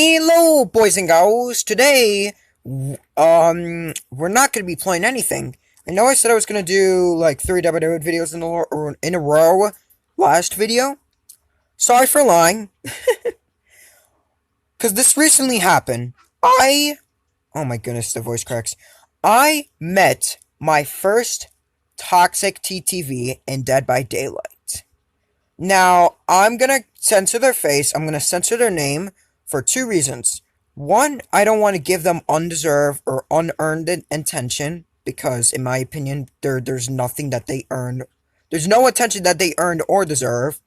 Hello, boys and girls. Today, we're not going to be playing anything. I know I said I was going to do, like, 3 WWE videos in a row last video. Sorry for lying. Because this recently happened. Oh my goodness, the voice cracks. I met my first toxic TTV in Dead by Daylight. Now, I'm going to censor their face. I'm going to censor their name for 2 reasons. One, I don't want to give them undeserved or unearned attention because, in my opinion, there's nothing that they earned. There's no attention that they earned or deserve,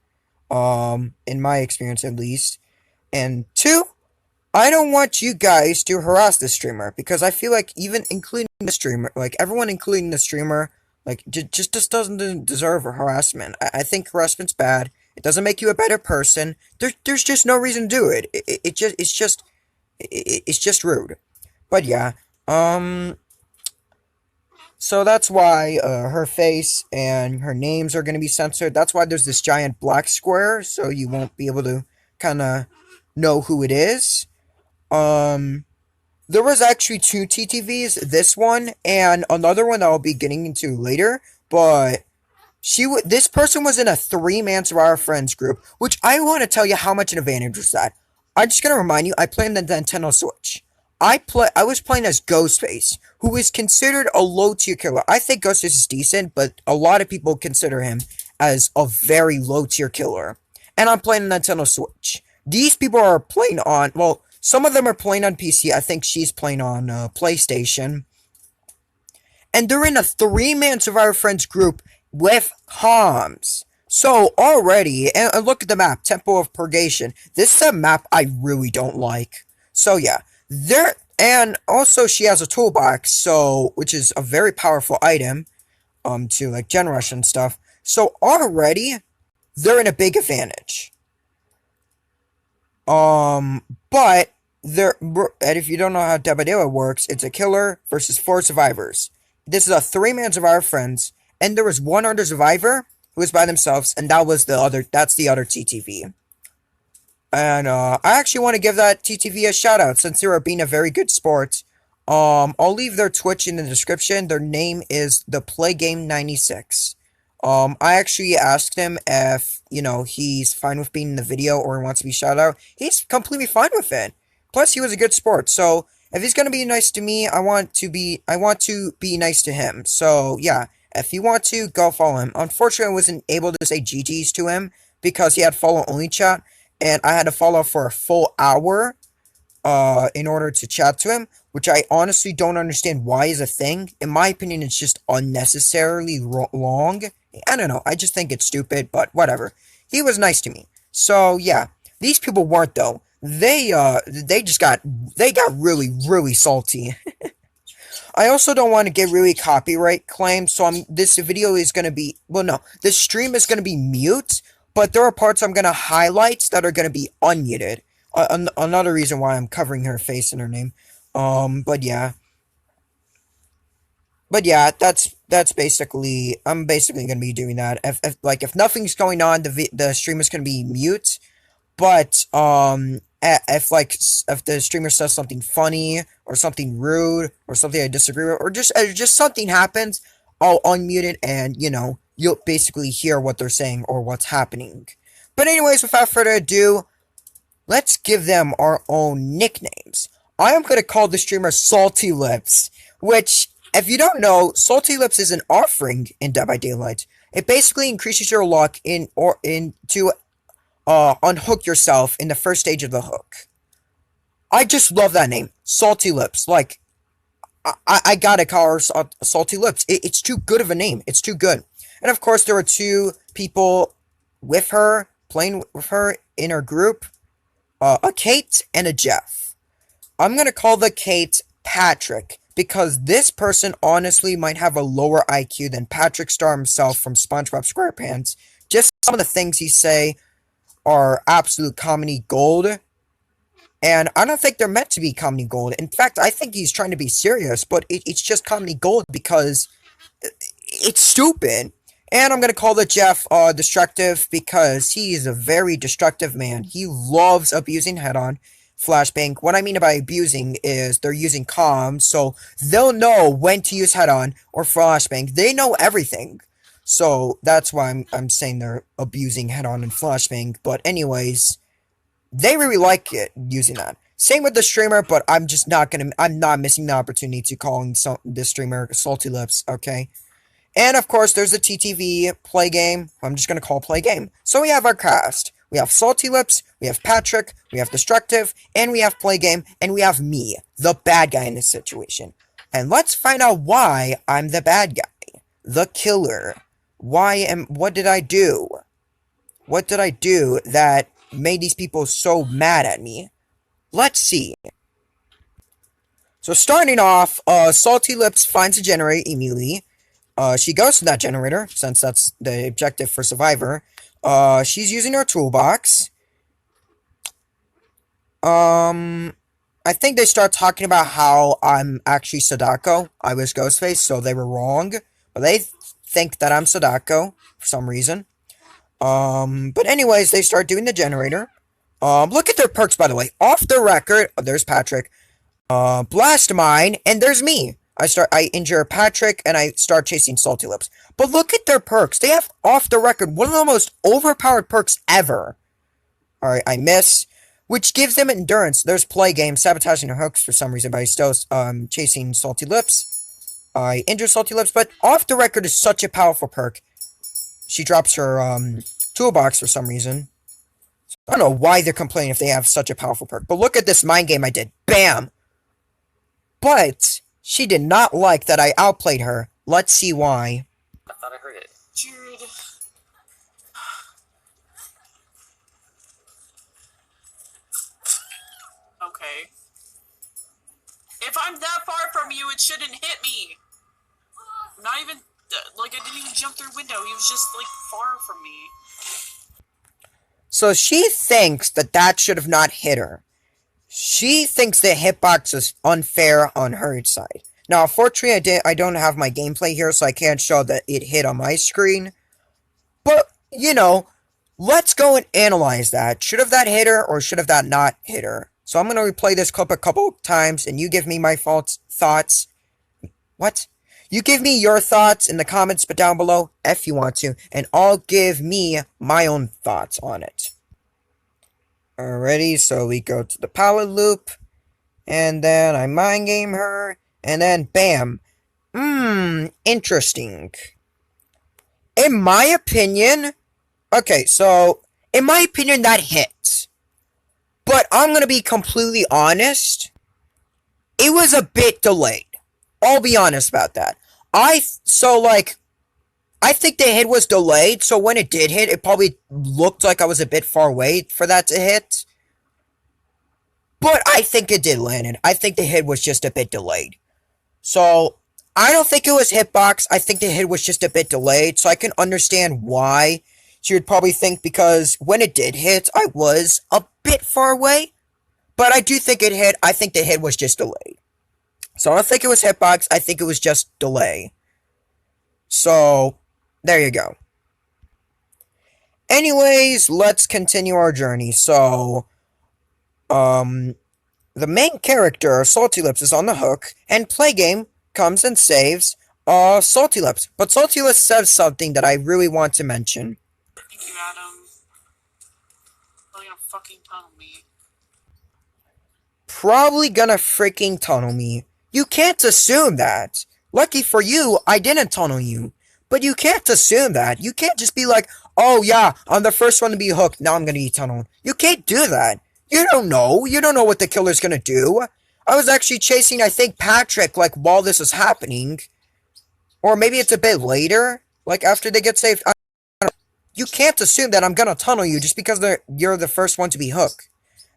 in my experience at least. And 2, I don't want you guys to harass the streamer because I feel like even including the streamer, like everyone including the streamer, like just doesn't deserve a harassment. I think harassment's bad. It doesn't make you a better person. There's just no reason to do it. It's just rude. But yeah, so that's why her face and her names are gonna be censored. That's why there's this giant black square, so you won't be able to kind of know who it is. There was actually 2 TTVs, this one and another one that I'll be getting into later, but this person was in a 3-man Survivor Friends group, which I want to tell you how much an advantage was that. I'm just gonna remind you, I play on the Nintendo Switch. I was playing as Ghostface, who is considered a low-tier killer. I think Ghostface is decent, but a lot of people consider him as a very low-tier killer. And I'm playing on Nintendo Switch. These people are playing on, well, some of them are playing on PC. I think she's playing on PlayStation. And they're in a 3-man Survivor Friends group with comms. So already, and look at the map, Temple of Purgation. This is a map I really don't like. So yeah, and also she has a toolbox, so which is a very powerful item, to like gen rush and stuff. So already, they're in a big advantage. But and if you don't know how Dead by Daylight works, it's a killer versus 4 survivors. This is a 3-man Survivor Friends, and there was one other survivor who was by themselves, and that's the other TTV. And I actually want to give that TTV a shout out since they are being a very good sport. I'll leave their Twitch in the description. Their name is the PlayGame96. I actually asked him if, he's fine with being in the video or wants to be shout out. He's completely fine with it. Plus, he was a good sport, so if he's gonna be nice to me, I want to be nice to him. So, yeah, if you want to, go follow him. Unfortunately, I wasn't able to say GG's to him because he had follow-only chat, and I had to follow for a full hour, in order to chat to him, which I honestly don't understand why is a thing. In my opinion, it's just unnecessarily long. I don't know, I just think it's stupid, but whatever. He was nice to me. So, yeah. These people weren't, though. They got really, really salty. I also don't want to get really copyright claimed, so this video is gonna be, well, no, this stream is gonna be mute, but there are parts I'm gonna highlight that are gonna be unmuted. Another reason why I'm covering her face and her name. But yeah. But yeah, that's basically, I'm basically gonna be doing that. If nothing's going on, the stream is gonna be mute. But if the streamer says something funny or something rude or something I disagree with, or just something happens, I'll unmute it and you'll basically hear what they're saying or what's happening. But anyways, without further ado, let's give them our own nicknames. I am gonna call the streamer Salty Lips, which, if you don't know, Salty Lips is an offering in Dead by Daylight. It basically increases your luck to unhook yourself in the first stage of the hook. I just love that name, Salty Lips. Like, I gotta call her Salty Lips. It's too good of a name. It's too good. And of course, there are 2 people with her, playing with her in her group. A Kate and a Jeff. I'm gonna call the Kate Patrick, because this person honestly might have a lower IQ than Patrick Star himself from SpongeBob SquarePants. Just some of the things he say are absolute comedy gold. And I don't think they're meant to be comedy gold. In fact, I think he's trying to be serious, but it's just comedy gold because it's stupid. And I'm going to call the Jeff destructive because he is a very destructive man. He loves abusing head-on. flashbang. What I mean by abusing is they're using comms, so they'll know when to use head-on or flashbang. They know everything. So that's why I'm saying they're abusing head-on and flashbang. But anyways, they really like it using that. Same with the streamer, but I'm not missing the opportunity to calling this streamer Salty Lips, okay? And of course, there's the TTV play game. I'm just gonna call play game. So we have our cast. We have Salty Lips, we have Patrick, we have Destructive, and we have play game, and we have me, the bad guy in this situation. And let's find out why I'm the bad guy, the killer. What did I do? What did I do that made these people so mad at me? Let's see. So starting off, Salty Lips finds a generator immediately. She goes to that generator, since that's the objective for Survivor. She's using her toolbox. I think they start talking about how I'm actually Sadako. I was Ghostface, so they were wrong. But they think that I'm Sadako, for some reason. But anyways, they start doing the generator. Look at their perks, by the way. Off the record, there's Patrick. Blast Mine, and there's me. I injure Patrick, and I start chasing Salty Lips. But look at their perks. They have, off the record, one of the most overpowered perks ever. Alright, I miss. Which gives them endurance. There's play game, sabotaging her hooks for some reason, but I still, chasing Salty Lips. I injure Salty Lips, but off the record is such a powerful perk. She drops her, toolbox for some reason. I don't know why they're complaining if they have such a powerful perk. But look at this mind game I did. Bam! But she did not like that I outplayed her. Let's see why. I thought I heard it. Jared. Okay. If I'm that far from you, it shouldn't hit me. Not even, like, I didn't even jump through a window. He was just, like, far from me. So she thinks that should have not hit her. She thinks the hitbox is unfair on her side. Now, unfortunately, I don't have my gameplay here, so I can't show that it hit on my screen. But, you know, let's go and analyze that. Should have that hit her, or should have that not hit her? So I'm going to replay this clip a couple times, and you give me my thoughts. What? You give me your thoughts in the comments down below, if you want to, and I'll give me my own thoughts on it. Alrighty, so we go to the pallet loop, and then I mind game her, and then bam. Interesting. In my opinion, okay, so, in my opinion, that hit. But I'm gonna be completely honest, it was a bit delayed. I'll be honest about that. I think the hit was delayed, so when it did hit, it probably looked like I was a bit far away for that to hit. But I think it did land. I think the hit was just a bit delayed. So, I don't think it was hitbox. I think the hit was just a bit delayed, so I can understand why she would probably think, because when it did hit, I was a bit far away. But I do think it hit. I think the hit was just delayed. So I don't think it was hitbox, I think it was just delay. So, there you go. Anyways, let's continue our journey. So, the main character, Salty Lips, is on the hook, and Play Game comes and saves, Salty Lips. But Salty Lips says something that I really want to mention. Thank you, Adam. Probably gonna fucking tunnel me. Probably gonna freaking tunnel me. You can't assume that. Lucky for you, I didn't tunnel you. But you can't assume that. You can't just be like, oh yeah, I'm the first one to be hooked, now I'm gonna be tunneled. You can't do that. You don't know. You don't know what the killer's gonna do. I was actually chasing, I think, Patrick, like, while this was happening. Or maybe it's a bit later, like, after they get saved. I don't know. You can't assume that I'm gonna tunnel you just because you're the first one to be hooked.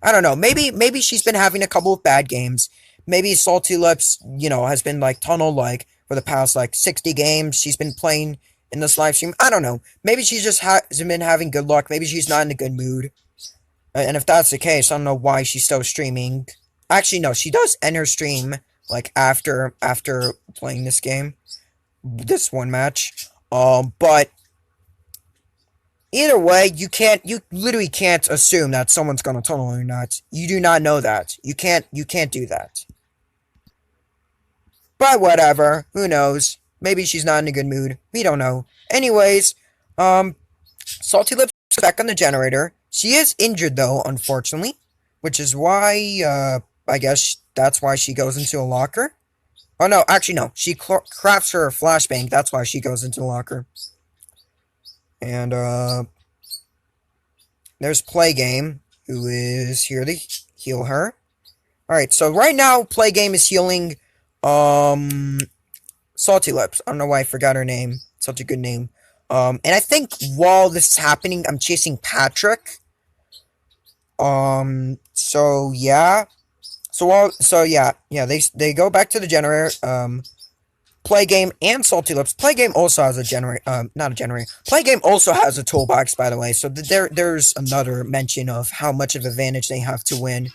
I don't know. Maybe she's been having a couple of bad games. Maybe Salty Lips, you know, has been, like, tunneled, like, for the past, like, 60 games she's been playing in this live stream. I don't know. Maybe she just hasn't been having good luck. Maybe she's not in a good mood. And if that's the case, I don't know why she's still streaming. Actually, no, she does end her stream, like, after playing this game. This one match. But, Either way, you literally can't assume that someone's gonna tunnel or not. You do not know that. You can't do that. But whatever, who knows? Maybe she's not in a good mood. We don't know. Anyways, Salty Lips is back on the generator. She is injured though, unfortunately, which is why, I guess that's why she goes into a locker. Oh no, actually no. She crafts her flashbang. That's why she goes into the locker. And there's Playgame, who is here to heal her. Alright, so right now Playgame is healing Salty Lips. I don't know why I forgot her name. Such a good name. And I think while this is happening, I'm chasing Patrick. So yeah. They go back to the generator. Playgame and Salty Lips. Playgame also has a generator. Not a generator. Playgame also has a toolbox, by the way. So there's another mention of how much of advantage they have to win.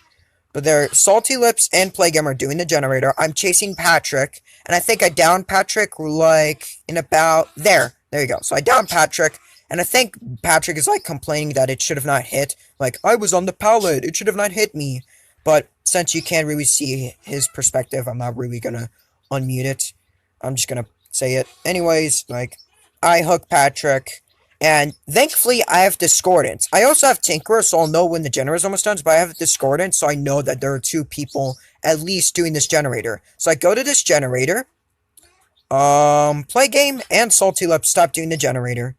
But Salty Lips and Playgame are doing the generator. I'm chasing Patrick, and I think I downed Patrick like in about there. There you go. So I downed Patrick, and I think Patrick is like complaining that it should have not hit. Like, I was on the pallet. It should have not hit me. But since you can't really see his perspective, I'm not really gonna unmute it. I'm just gonna say it. Anyways, like, I hook Patrick, and thankfully I have Discordance. I also have Tinkerer, so I'll know when the generator is almost done, but I have Discordance, so I know that there are 2 people at least doing this generator. So I go to this generator. Playgame and Salty Lips stop doing the generator.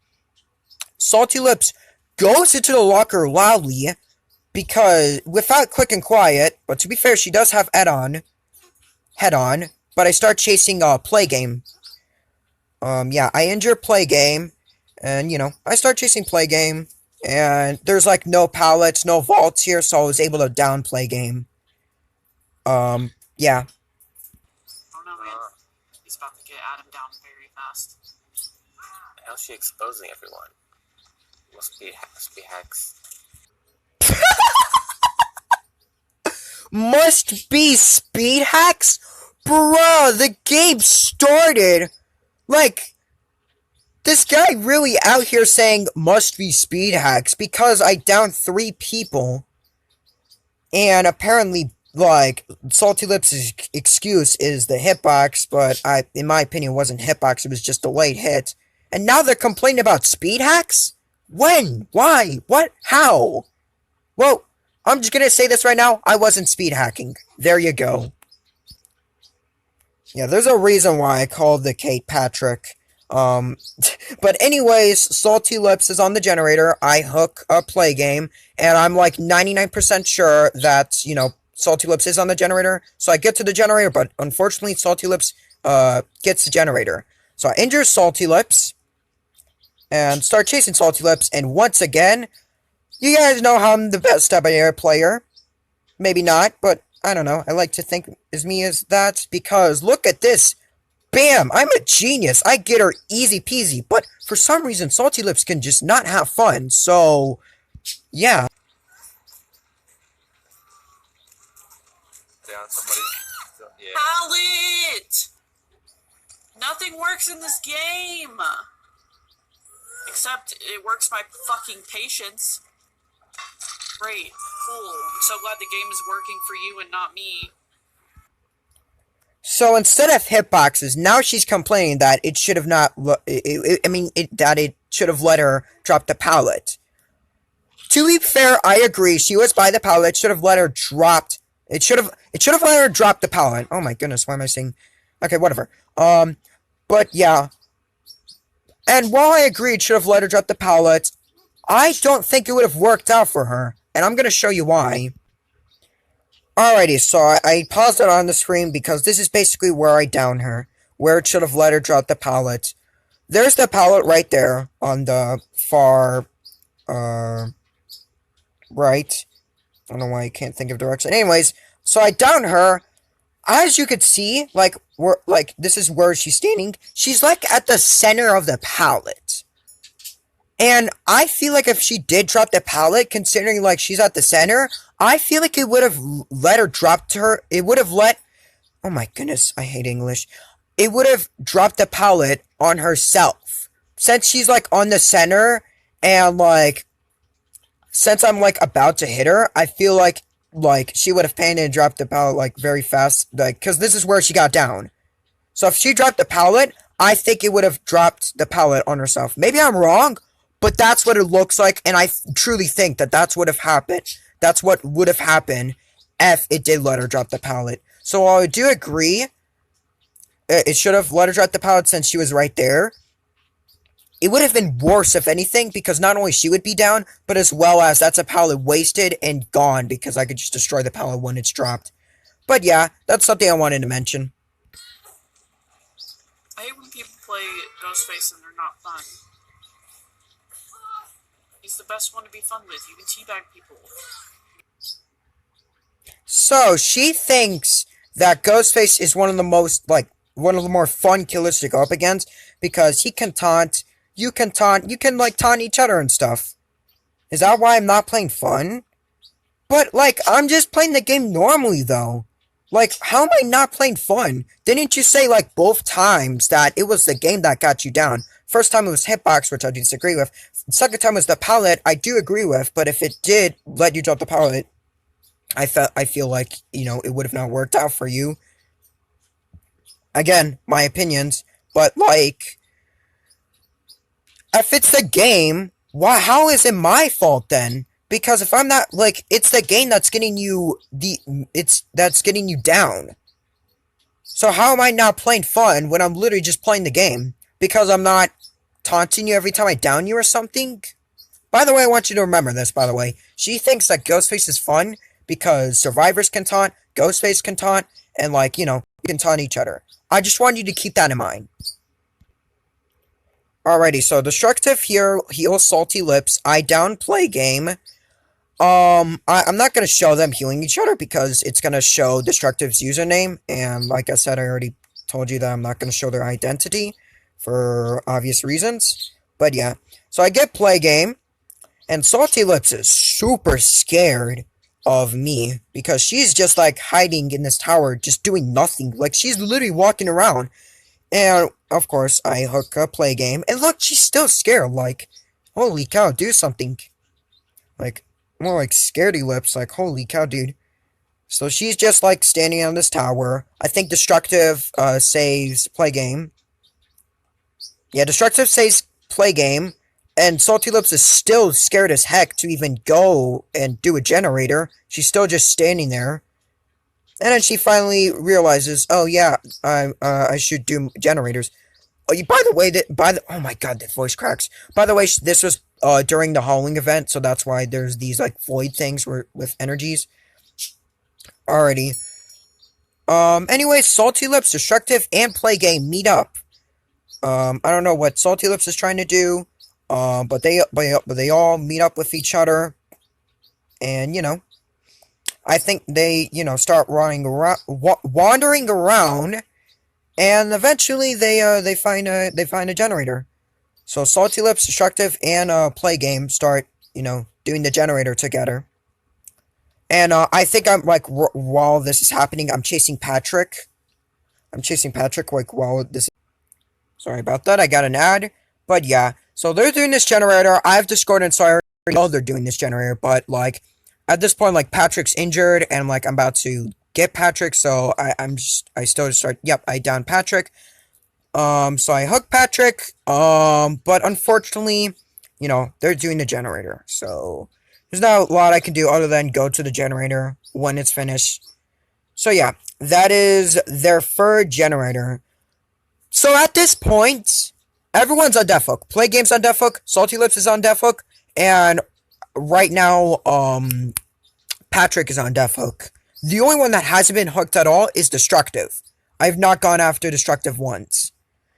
Salty Lips goes into the locker loudly, because, without Quick and Quiet, but to be fair, she does have head on, but I start chasing, Playgame. Yeah, I injure Playgame, and, I start chasing Playgame, and there's, like, no pallets, no vaults here, so I was able to down Playgame. Yeah. Oh no, man. He's about to get Adam down very fast. How's she exposing everyone? Must be hacks. Must be speed hacks? Bruh, the game started. Like, this guy really out here saying must be speed hacks because I downed 3 people. And apparently, like, Salty Lips' excuse is the hitbox, but in my opinion, it wasn't hitbox, it was just a late hit. And now they're complaining about speed hacks? When? Why? What? How? Well, I'm just gonna say this right now, I wasn't speed hacking. There you go. Yeah, there's a reason why I called the Kate Patrick. But anyways, Salty Lips is on the generator, I hook a Playgame, and I'm like 99% sure that, Salty Lips is on the generator, so I get to the generator, but unfortunately Salty Lips, gets the generator. So I injure Salty Lips, and start chasing Salty Lips, and once again, you guys know how I'm the best Tabanera player. Maybe not, but I don't know. I like to think as me as that, because look at this. Bam! I'm a genius. I get her easy peasy, but for some reason, Salty Lips can just not have fun, so yeah. Down somebody. Yeah. Pallet! Nothing works in this game! Except it works my fucking patience. Great. Cool. I'm so glad the game is working for you and not me. So instead of hitboxes, now she's complaining that it should have not. That it should have let her drop the pallet. To be fair, I agree. She was by the pallet. Should have let her drop. It should have let her drop the pallet. Oh my goodness, why am I saying? Okay, whatever. But yeah. And while I agree it should have let her drop the pallet, I don't think it would have worked out for her. And I'm gonna show you why. Alrighty, so I paused it on the screen because this is basically where I down her. Where it should have let her drop the pallet. There's the pallet right there on the far, right. I don't know why I can't think of direction. Anyways, so I down her. As you could see, this is where she's standing. She's like at the center of the pallet. And I feel like if she did drop the pallet, considering like she's at the center, I feel like it would have let her drop to her. It would have let. Oh my goodness, I hate English. It would have dropped the pallet on herself. Since she's like on the center, And like, since I'm like about to hit her, I feel like she would have panicked and dropped the pallet like very fast, like because this is where she got down. So if she dropped the pallet, I think it would have dropped the pallet on herself. Maybe I'm wrong, but that's what it looks like, and I truly think that that's what have happened. That's what would have happened if it did let her drop the pallet. So I do agree, it should have let her drop the pallet since she was right there. It would have been worse, if anything, because not only she would be down, but as well as that's a pallet wasted and gone because I could just destroy the pallet when it's dropped. But yeah, that's something I wanted to mention. I hate when people play Ghostface and they're not fun. He's the best one to be fun with. You can teabag people. So, she thinks that Ghostface is one of the more fun killers to go up against because he can taunt, you can like taunt each other and stuff. Is that why I'm not playing fun? But like, I'm just playing the game normally though. Like, how am I not playing fun? Didn't you say like both times that it was the game that got you down? First time it was hitbox, which I disagree with. Second time was the pallet, I do agree with, but if it did let you drop the pallet, I feel like, it would have not worked out for you. Again, my opinions, but like, if it's the game, how is it my fault then? Because if I'm not, like, it's the game that's getting you, that's getting you down. So how am I not playing fun when I'm literally just playing the game? Because I'm not taunting you every time I down you or something? By the way, I want you to remember this, by the way. She thinks that Ghostface is fun because survivors can taunt, Ghostface can taunt, and like, you can taunt each other. I just want you to keep that in mind. Alrighty, so Destructive here heals Salty Lips. I down Play Game. I'm not going to show them healing each other because it's going to show Destructive's username. And like I said, I already told you that I'm not going to show their identity for obvious reasons. But yeah, so I get Play Game. And Salty Lips is super scared of me because she's just like hiding in this tower, just doing nothing. Like she's literally walking around. And of course, I hook a Play Game. And look, she's still scared. Like, holy cow, do something. Like, more like scaredy lips, like, holy cow, dude. So she's just, like, standing on this tower. I think Destructive, saves Play Game. Yeah, Destructive saves Play Game. And Salty Lips is still scared as heck to even go and do a generator. She's still just standing there. And then she finally realizes, oh yeah, I should do generators. Oh, by the way, oh my god, that voice cracks. By the way, this was during the Howling event, so that's why there's these like void things with energies. Alrighty. Anyway, Salty Lips, Destructive, and Play Game meet up. I don't know what Salty Lips is trying to do, but they all meet up with each other, and I think they start running around, wandering around. And eventually, they find a generator. So Salty Lips, Destructive, and Play Game start, doing the generator together. And I think I'm like while this is happening, I'm chasing Patrick. Like while this. Sorry about that. I got an ad, but yeah. So they're doing this generator. I have Discord, and so I already know they're doing this generator. But like at this point, like Patrick's injured, and like I'm about to get Patrick, so I still just start, yep, I down Patrick. So I hook Patrick, but unfortunately, they're doing the generator, so there's not a lot I can do other than go to the generator when it's finished. So yeah, that is their third generator. So at this point, everyone's on death hook. Play Game's on death hook, Salty Lips is on death hook, and right now, Patrick is on death hook. The only one that hasn't been hooked at all is Destructive. I've not gone after Destructive once.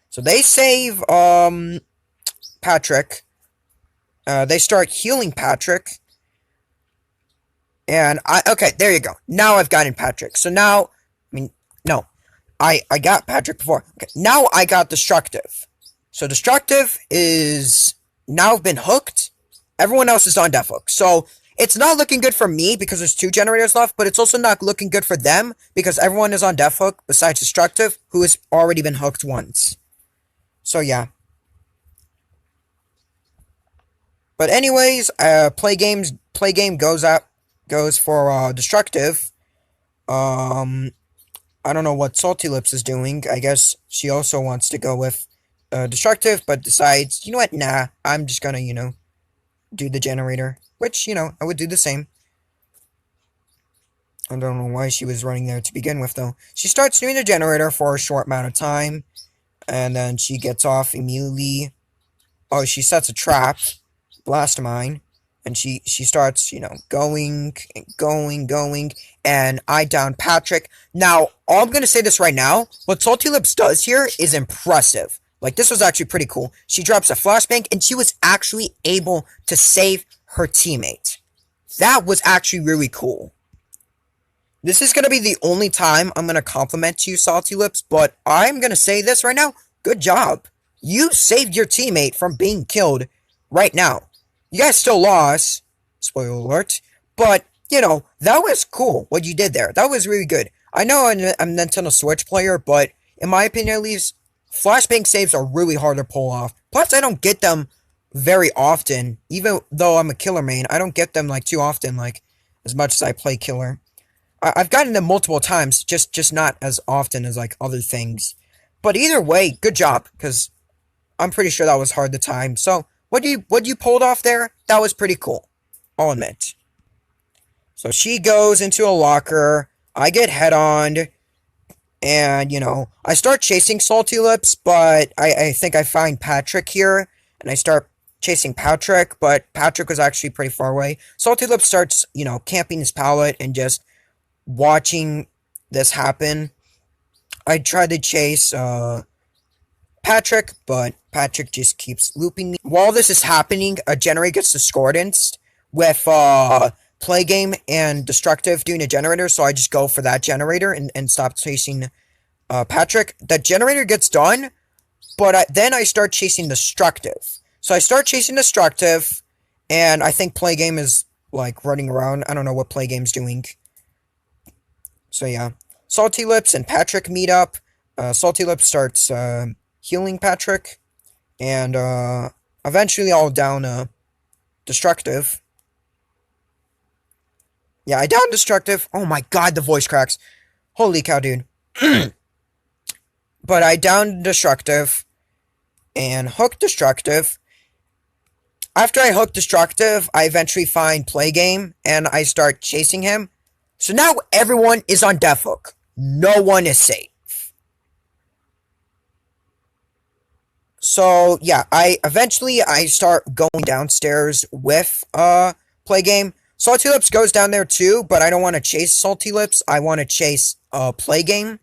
So they save, Patrick. They start healing Patrick. And okay, there you go. Now I've gotten Patrick. So now, no. I got Patrick before. Okay, now I got Destructive. So Destructive is now been hooked. Everyone else is on death hook. So it's not looking good for me because there's 2 generators left, but it's also not looking good for them because everyone is on death hook besides Destructive, who has already been hooked once. So yeah. But anyways, play game goes for destructive. I don't know what Salty Lips is doing. I guess she also wants to go with destructive, but decides, you know what? Nah, I'm just gonna, do the generator, which, I would do the same. I don't know why she was running there to begin with, though. She starts doing the generator for a short amount of time, and then she gets off immediately. Oh, she sets a trap, blast mine, and she starts, going, and I down Patrick. Now, all I'm gonna say this right now, what Salty Lips does here is impressive. Like, this was actually pretty cool. She drops a flashbang, and she was actually able to save her teammate. That was actually really cool. This is going to be the only time I'm going to compliment you, Salty Lips, but I'm going to say this right now. Good job. You saved your teammate from being killed right now. You guys still lost. Spoiler alert. But, that was cool what you did there. That was really good. I know I'm a Nintendo Switch player, but in my opinion at least, flashbang saves are really hard to pull off. Plus, I don't get them very often. Even though I'm a killer main, I don't get them, too often, as much as I play killer. I've gotten them multiple times, just not as often as, other things. But either way, good job, because I'm pretty sure that was hard to time. So, what you pulled off there, that was pretty cool. I'll admit. So, she goes into a locker, I get head-oned, and, I start chasing Salty Lips, but I think I find Patrick here, and I start chasing Patrick, but Patrick was actually pretty far away. Salty Lips starts, camping his pallet and just watching this happen. I try to chase Patrick, but Patrick just keeps looping me. While this is happening, a generator gets discordant with play game and destructive doing a generator, so I just go for that generator and stop chasing Patrick. The generator gets done, but then I start chasing destructive. So I start chasing destructive, and I think play game is running around. I don't know what play game's doing. So yeah, Salty Lips and Patrick meet up. Salty Lips starts healing Patrick, and eventually I'll down destructive. Yeah, I down destructive. Oh my god, the voice cracks. Holy cow, dude. But I down destructive and hook destructive. After I hook destructive, I eventually find play game and I start chasing him. So now everyone is on death hook. No one is safe. So yeah, I start going downstairs with play game. Salty Lips goes down there too, but I don't want to chase Salty Lips. I want to chase play game.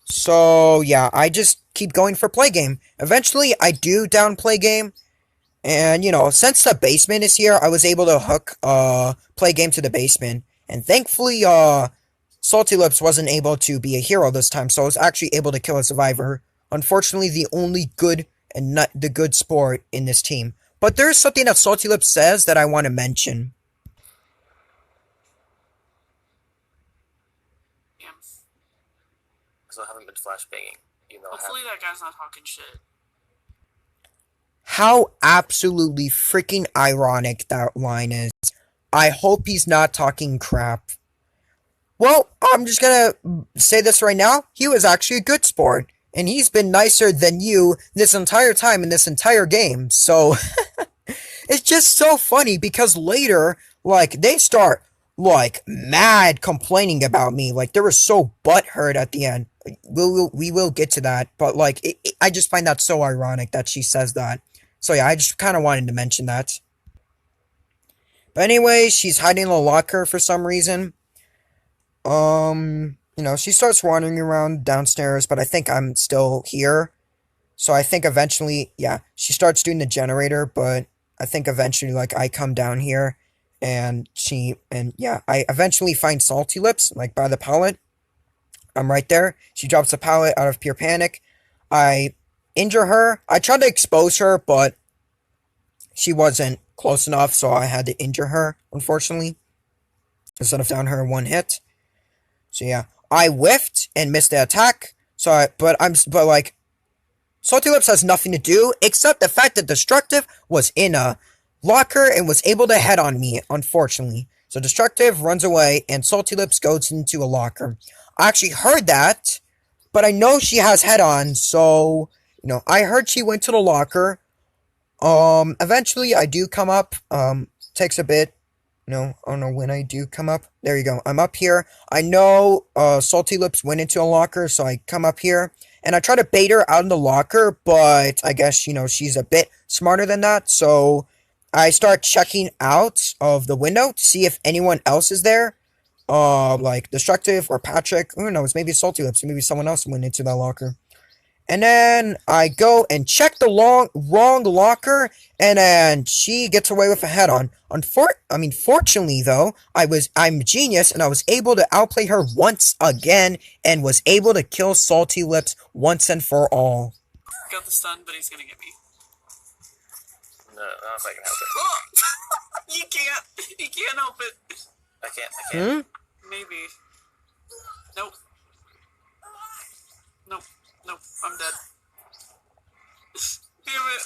So yeah, I just keep going for play game. Eventually, I do down play game. And, since the basement is here, I was able to hook play game to the basement. And thankfully, Salty Lips wasn't able to be a hero this time, so I was actually able to kill a survivor. Unfortunately, the only good and not the good sport in this team. But there's something that Salty Lips says that I want to mention. Yeah. So I haven't been flashbanging. Hopefully that guy's not talking shit. How absolutely freaking ironic that line is. I hope he's not talking crap. Well, I'm just gonna say this right now. He was actually a good sport. And he's been nicer than you this entire time in this entire game. So, it's just so funny because later, they start, mad complaining about me. They were so butthurt at the end. We will get to that. But, I just find that so ironic that she says that. So, yeah, I just kind of wanted to mention that. But anyway, she's hiding in a locker for some reason. She starts wandering around downstairs, but I think I'm still here. So I think eventually, yeah, she starts doing the generator, but I think eventually, I come down here, and I eventually find Salty Lips, by the pallet. I'm right there. She drops a pallet out of pure panic. I injure her. I tried to expose her, but she wasn't close enough, so I had to injure her, unfortunately, instead of down her in one hit. So yeah, I whiffed and missed the attack. Salty Lips has nothing to do except the fact that destructive was in a locker and was able to head on me, unfortunately. So Destructive runs away and Salty Lips goes into a locker. I actually heard that, but I know she has head on, so, I heard she went to the locker. Eventually I do come up, takes a bit. No, I don't know when I do come up. There you go. I'm up here. I know, Salty Lips went into a locker, so I come up here. And I try to bait her out in the locker, but I guess, she's a bit smarter than that. So I start checking out of the window to see if anyone else is there. Like Destructive or Patrick. Who knows? Maybe Salty Lips. Maybe someone else went into that locker. And then I go and check the wrong locker, and then she gets away with a head-on. Fortunately though, I'm a genius, and I was able to outplay her once again, and was able to kill Salty Lips once and for all. Got the stun, but he's gonna get me. No, I don't know if I can help it. You can't. You can't help it. I can't. Maybe. Nope. Nope, I'm dead. Damn it.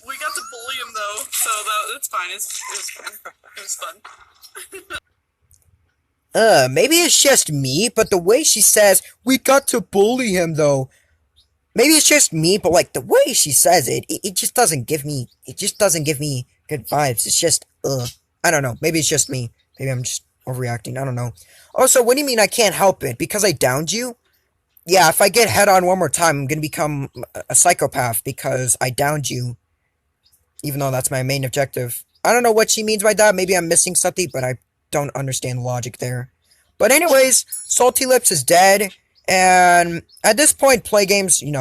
We got to bully him though, so that's fine. It was fine. It was fun. Maybe it's just me, but the way she says, we got to bully him though. Maybe it's just me, but like the way she says it just doesn't give me, good vibes. It's just, I don't know. Maybe it's just me. Maybe I'm just overreacting. I don't know. Also, what do you mean I can't help it? Because I downed you? Yeah, if I get head on one more time, I'm gonna become a psychopath because I downed you. Even though that's my main objective. I don't know what she means by that. Maybe I'm missing something, but I don't understand the logic there. But anyways, Salty Lips is dead. And at this point, Play Games, went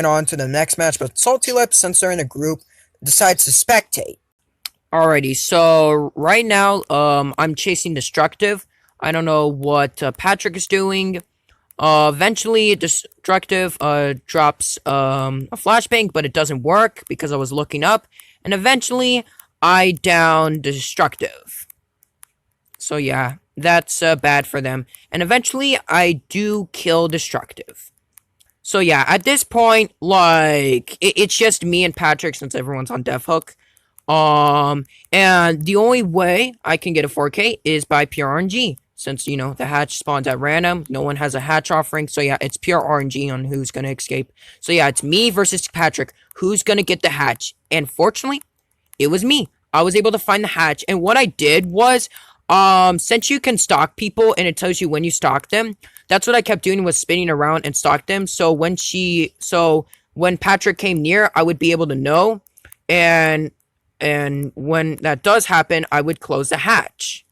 on to the next match. But Salty Lips, since they're in a group, decides to spectate. Alrighty, so right now, I'm chasing Destructive. I don't know what Patrick is doing. Eventually, Destructive drops a flashbang, but it doesn't work because I was looking up. And eventually, I down Destructive. So yeah, that's bad for them. And eventually, I do kill Destructive. So yeah, at this point, it's just me and Patrick since everyone's on Death Hook. And the only way I can get a 4K is by pure RNG. Since, the hatch spawns at random, no one has a hatch offering, so yeah, it's pure RNG on who's gonna escape. So yeah, it's me versus Patrick, who's gonna get the hatch, and fortunately, it was me. I was able to find the hatch, and what I did was, since you can stalk people, and it tells you when you stalk them, that's what I kept doing was spinning around and stalk them, so when Patrick came near, I would be able to know, and when that does happen, I would close the hatch.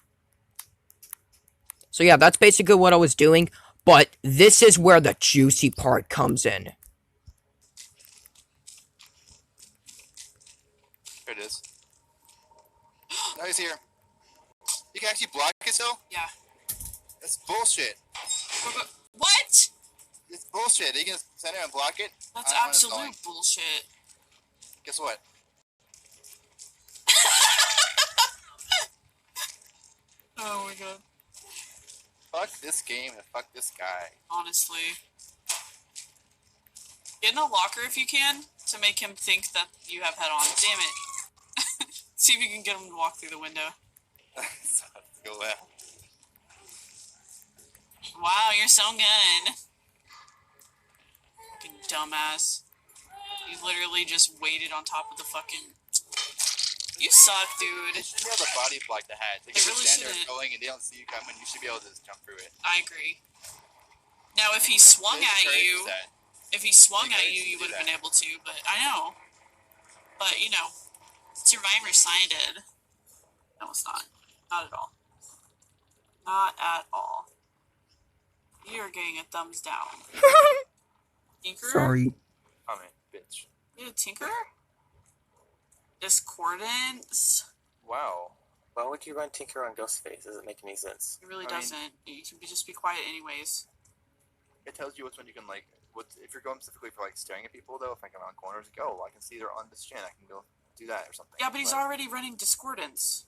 So yeah, that's basically what I was doing, but this is where the juicy part comes in. There it is. Now he's here. You can actually block it still? Yeah. That's bullshit. What? It's bullshit. You can center and block it? That's absolute bullshit. Guess what? Oh my god. Fuck this game and fuck this guy. Honestly. Get in a locker if you can, to make him think that you have head on. Damn it. See if you can get him to walk through the window. Go well. Wow, you're so good. Fucking dumbass. You literally just waited on top of the fucking... You suck, dude. You should be able to body block the hatch. Like, if They really you stand there shouldn't. going and they don't see you coming, you should be able to just jump through it. I agree. Now, if he swung It at you, encourages that. you would have been able to, but I know. But, Survivor sided. No, it's not. Not at all. Not at all. You're getting a thumbs down. Tinkerer? Sorry. Oh, man, bitch. You a tinkerer? Discordance? Wow. Why would you run Tinker on Ghostface? Doesn't make any sense. It really I mean- doesn't. You can just be quiet anyways. It tells you which one you can, if you're going specifically for, staring at people, though, if I come around corners, I can see they're on this chin, I can go do that or something. Yeah, but he's already running Discordance.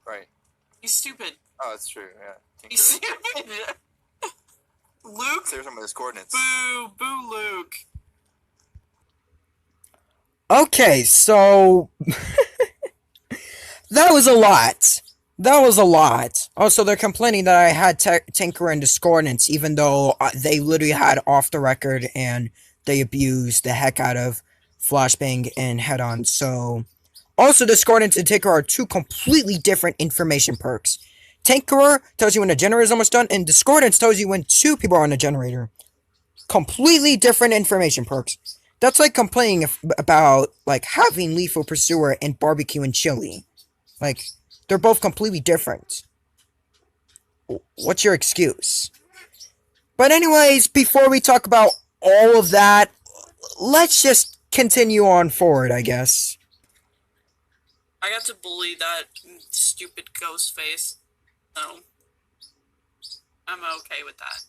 Right. He's stupid. Oh, that's true, yeah. Tinker. He's stupid! Luke? There's some of his coordinates. Boo! Boo, Luke. Okay, so that was a lot. That was a lot. Also, they're complaining that I had Tinker and Discordance, even though they literally had off the record and they abused the heck out of Flashbang and Head On. So, also, Discordance and Tinker are two completely different information perks. Tinkerer tells you when a generator is almost done, and Discordance tells you when two people are on a generator. Completely different information perks. That's like complaining about like having Lethal Pursuer and Barbecue and Chili. Like, they're both completely different. What's your excuse? But anyways, before we talk about all of that, let's just continue on forward, I guess. I got to bully that stupid ghost face. So, I'm okay with that.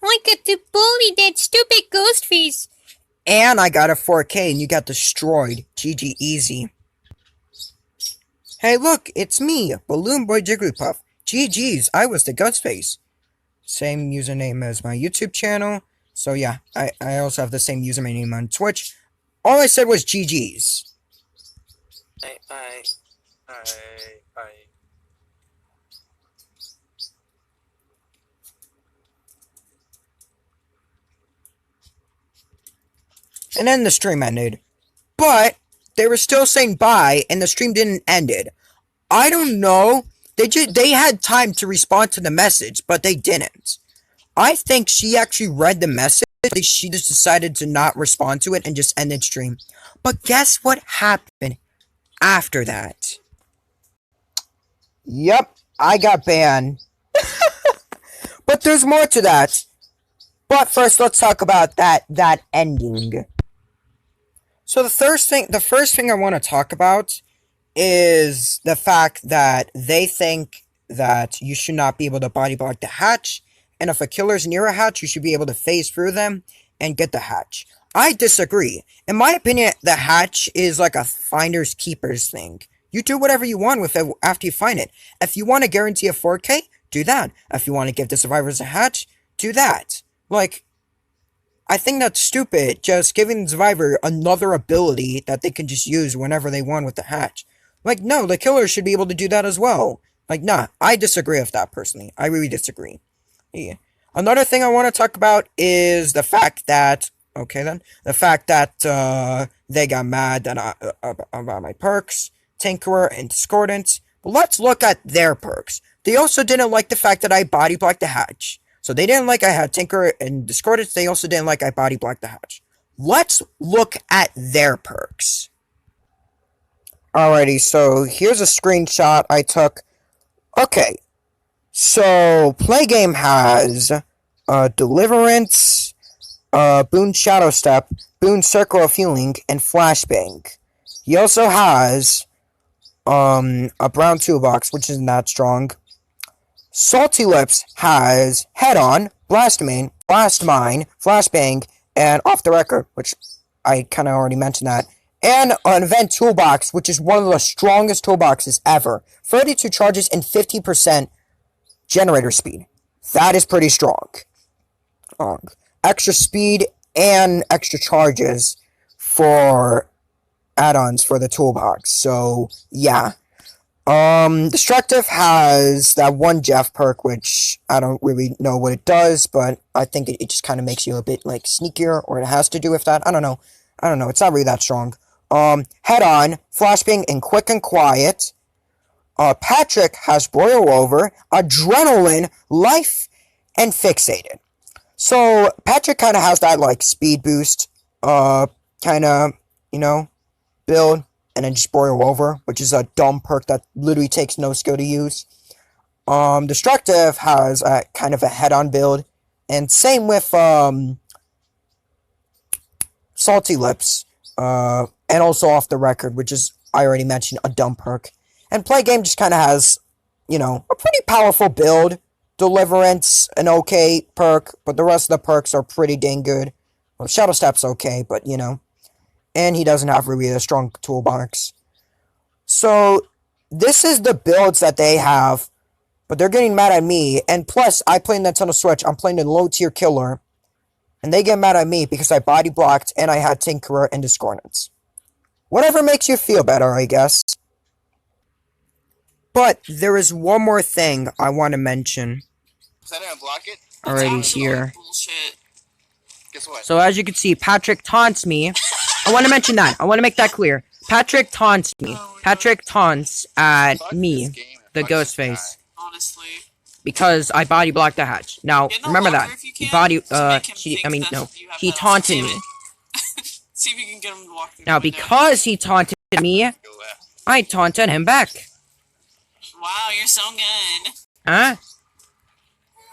I got to bully that stupid ghost face. And I got a 4K and you got destroyed. GG easy. Hey look, it's me, Balloon Boy Jigglypuff. GG's, I was the Ghostface. Same username as my YouTube channel. So yeah, I also have the same username on Twitch. All I said was GG's. I. And then the stream ended. But they were still saying bye, and the stream didn't end it. I don't know. They had time to respond to the message, but they didn't. I think she actually read the message. She just decided to not respond to it and just ended stream. But guess what happened after that? Yep, I got banned. But there's more to that. But first, let's talk about that ending. So the first thing I want to talk about is the fact that they think that you should not be able to body block the hatch, and if a killer's near a hatch, you should be able to phase through them and get the hatch. I disagree. In my opinion, the hatch is like a finders keepers thing. You do whatever you want with it after you find it. If you want to guarantee a 4K, do that. If you want to give the survivors a hatch, do that. Like, I think that's stupid, just giving the survivor another ability that they can just use whenever they want with the hatch. Like, no, the killer should be able to do that as well. Like, nah, I disagree with that personally. I really disagree. Yeah. Another thing I want to talk about is the fact that, the fact that, they got mad that about my perks, Tinkerer, and Discordance. But let's look at their perks. They also didn't like the fact that I body blocked the hatch. So they didn't like I had Tinker and Discordance. They also didn't like I body blocked the hatch. Let's look at their perks. Alrighty, so here's a screenshot I took. Okay, so Playgame has Deliverance, Boon Shadow Step, Boon Circle of Healing, and Flashbang. He also has a brown toolbox, which isn't that strong. Salty Lips has Head On, Blast Mine, Flashbang, and Off the Record, which I kind of already mentioned that. And an Event Toolbox, which is one of the strongest toolboxes ever. 32 charges and 50% generator speed. That is pretty strong. Extra speed and extra charges for add-ons for the toolbox. So, yeah. Destructive has that one Jeff perk, which I don't really know what it does, but I think it just kind of makes you a bit, like, sneakier, or it has to do with that. I don't know. It's not really that strong. Head On, Flashbang, and Quick and Quiet. Patrick has Boil Over, Adrenaline, Life, and Fixated. So, Patrick kind of has that, like, speed boost, kind of, build, and then just Boil Over, which is a dumb perk that literally takes no skill to use. Destructive has a kind of a head-on build, and same with, Salty Lips, and also Off the Record, which is, I already mentioned, a dumb perk. And Playgame just kind of has, a pretty powerful build. Deliverance, an okay perk, but the rest of the perks are pretty dang good. Well, Shadow Step's okay, but, and he doesn't have really a strong toolbox. So, this is the builds that they have, but they're getting mad at me, and plus, I play Nintendo Switch, I'm playing a low-tier killer, And they get mad at me because I body blocked and I had Tinkerer and Discordance. Whatever makes you feel better, I guess. But there is one more thing I want to mention. Because I didn't block it. Already That's here. absolute bullshit. Guess what? So as you can see, Patrick taunts me. I want to mention that. I want to make that clear. Patrick taunts me. Patrick taunts at Fuck me, this game and the fuck this Ghostface, guy. Honestly. because I body blocked the hatch. Now, Get in the remember locker that. if you can, Body, to make him he, think I mean, that no. you have He that taunted damn me. it. See if you can get him to walk through Now, the window. because he taunted me, Go left. I taunted him back. Wow, you're so good. Huh?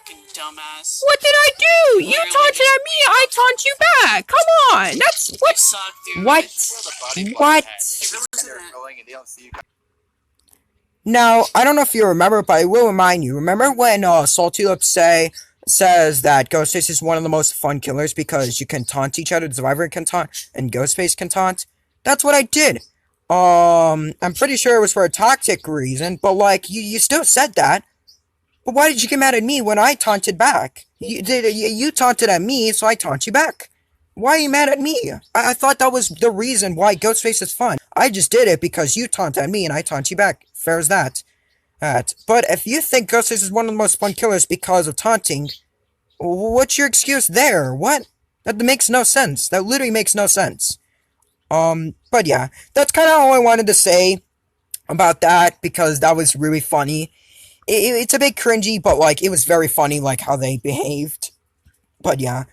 Fucking dumbass. What did I do? You Literally taunted just at me, I taunt you back. Come on. That's You what? suck, dude. What? Throw the body block What? at. It really They're isn't. going and they don't see you. Now, I don't know if you remember, but I will remind you. Remember when Salty Lips says that Ghostface is one of the most fun killers because you can taunt each other, the survivor can taunt, and Ghostface can taunt? That's what I did. I'm pretty sure it was for a toxic reason, but like, you still said that. But why did you get mad at me when I taunted back? You taunted at me, so I taunt you back. Why are you mad at me? I thought that was the reason why Ghostface is fun. I just did it because you taunt at me and I taunt you back. Fair as that. But if you think Ghostface is one of the most fun killers because of taunting, what's your excuse there? What? That makes no sense. That literally makes no sense. But yeah, that's kind of all I wanted to say about that because that was really funny. It's a bit cringy, but like, it was very funny, like how they behaved. But yeah.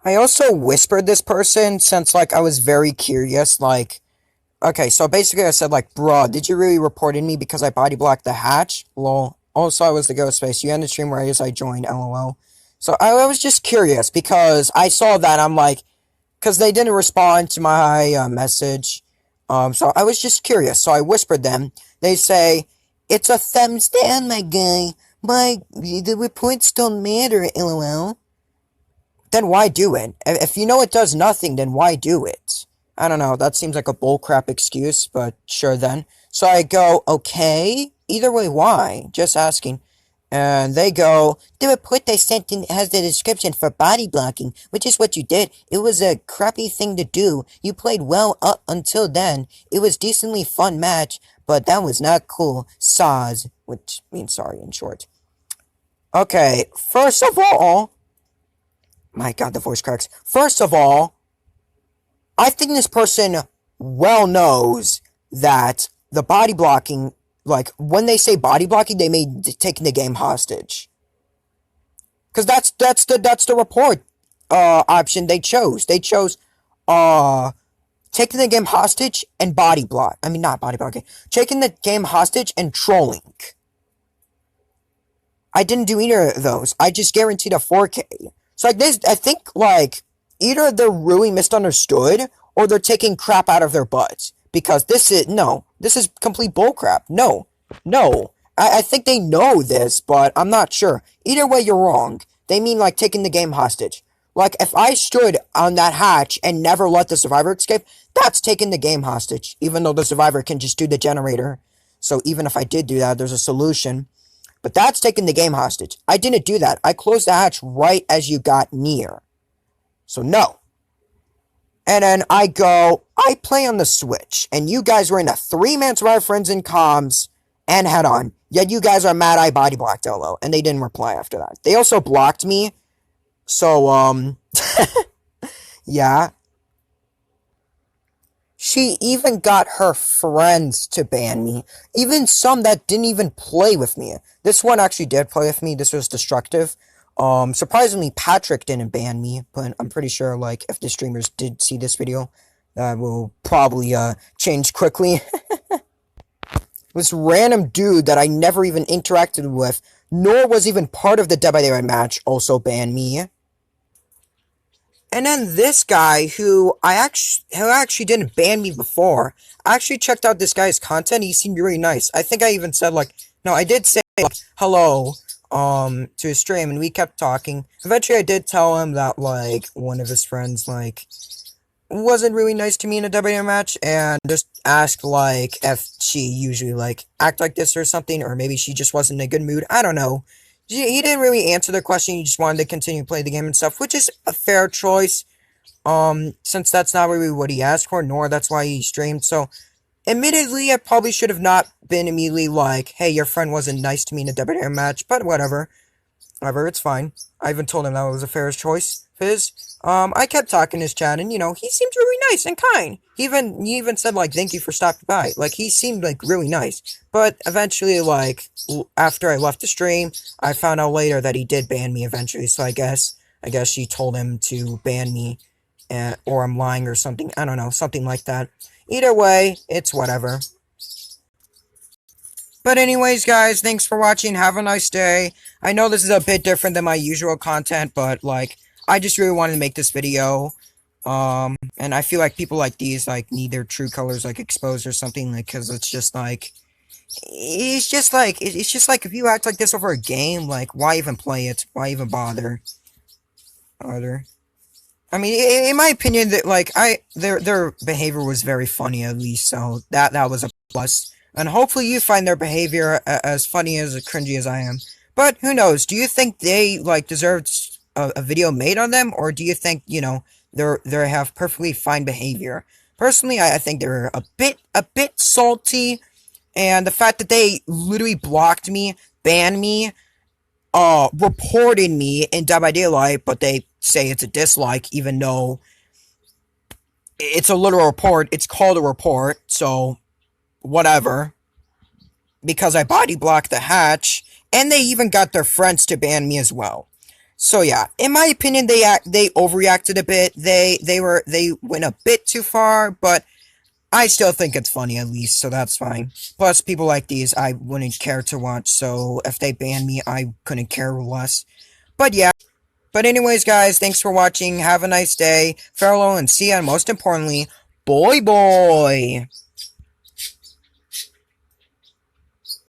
I also whispered this person since like I was very curious, like, okay, so basically I said like, bruh, did you really report me because I body blocked the hatch? Lol. Also, I was the Ghostface. You ended the stream right as I joined, lol. So I was just curious because I saw that, I'm like, because they didn't respond to my message. So I was just curious, so I whispered them. They say, it's a thumbs down, my guy. The reports don't matter, lol. Then why do it? If you know it does nothing, then why do it? I don't know, that seems like a bullcrap excuse, but sure then. So I go, okay, either way, why? Just asking. And they go, the report they sent in has the description for body blocking, which is what you did. It was a crappy thing to do. You played well up until then. It was decently fun match, but that was not cool. Soz, which means sorry in short. Okay, first of all, my god, the voice cracks. First of all, I think this person well knows that the body blocking, like, when they say body blocking, they mean taking the game hostage. Because that's the report, option they chose. They chose, taking the game hostage and body block. I mean, not body blocking. Taking the game hostage and trolling. I didn't do either of those. I just guaranteed a 4K. So, like, this, I think, like, either they're really misunderstood, or they're taking crap out of their butts. Because this is complete bullcrap. No. I think they know this, but I'm not sure. Either way, you're wrong. They mean, like, taking the game hostage. Like, if I stood on that hatch and never let the survivor escape, that's taking the game hostage. Even though the survivor can just do the generator. So, even if I did do that, there's a solution. But that's taking the game hostage. I didn't do that. I closed the hatch right as you got near. So no. And then I go, I play on the Switch. And you guys were in a 3-man survivor friends in comms and head on. Yet you guys are mad I body blocked LO. And they didn't reply after that. They also blocked me. So, yeah. She even got her friends to ban me. Even some that didn't even play with me. This one actually did play with me. This was destructive. Surprisingly, Patrick didn't ban me. But I'm pretty sure, like, if the streamers did see this video, that will probably, change quickly. This random dude that I never even interacted with, nor was even part of the Dead by Daylight match, also banned me. And then this guy who actually didn't ban me before. I actually checked out this guy's content. He seemed really nice. I think I even said like, no, I did say like, hello, to his stream, and we kept talking. Eventually I did tell him that like, one of his friends like, wasn't really nice to me in a W match, and just asked like, if she usually like, act like this or something, or maybe she just wasn't in a good mood. I don't know. he didn't really answer the question. He just wanted to continue to play the game and stuff, which is a fair choice. Since that's not really what he asked for, nor that's why he streamed. So, admittedly, I probably should have not been immediately like, hey, your friend wasn't nice to me in a WWE match, but whatever. Whatever, it's fine. I even told him that was a fair choice of his. I kept talking to his chat, and, he seemed really nice and kind. He even said, like, thank you for stopping by. Like, he seemed, like, really nice. But eventually, like, after I left the stream, I found out later that he did ban me eventually, so I guess she told him to ban me, or I'm lying or something. I don't know, something like that. Either way, it's whatever. But anyways, guys, thanks for watching. Have a nice day. I know this is a bit different than my usual content, but, like, I just really wanted to make this video. And I feel like people like these, like, need their true colors, like, exposed or something, like, because it's just like, if you act like this over a game, like, why even play it? Why even bother? I mean, in my opinion, that, like, their behavior was very funny, at least, so that was a plus. And hopefully you find their behavior as funny as cringy as I am. But who knows? Do you think they, like, deserved a video made on them, or do you think, they have perfectly fine behavior? Personally, I think they're a bit salty, and the fact that they literally blocked me, banned me, reported me in Dead by Daylight, but they say it's a dislike, even though it's a literal report. It's called a report, so whatever. Because I body blocked the hatch, and they even got their friends to ban me as well. So yeah, in my opinion, they overreacted a bit. They went a bit too far, but I still think it's funny at least, so that's fine. Plus, people like these I wouldn't care to watch, so if they ban me, I couldn't care less. But yeah. But anyways, guys, thanks for watching. Have a nice day. Farewell and see ya, and most importantly, boy.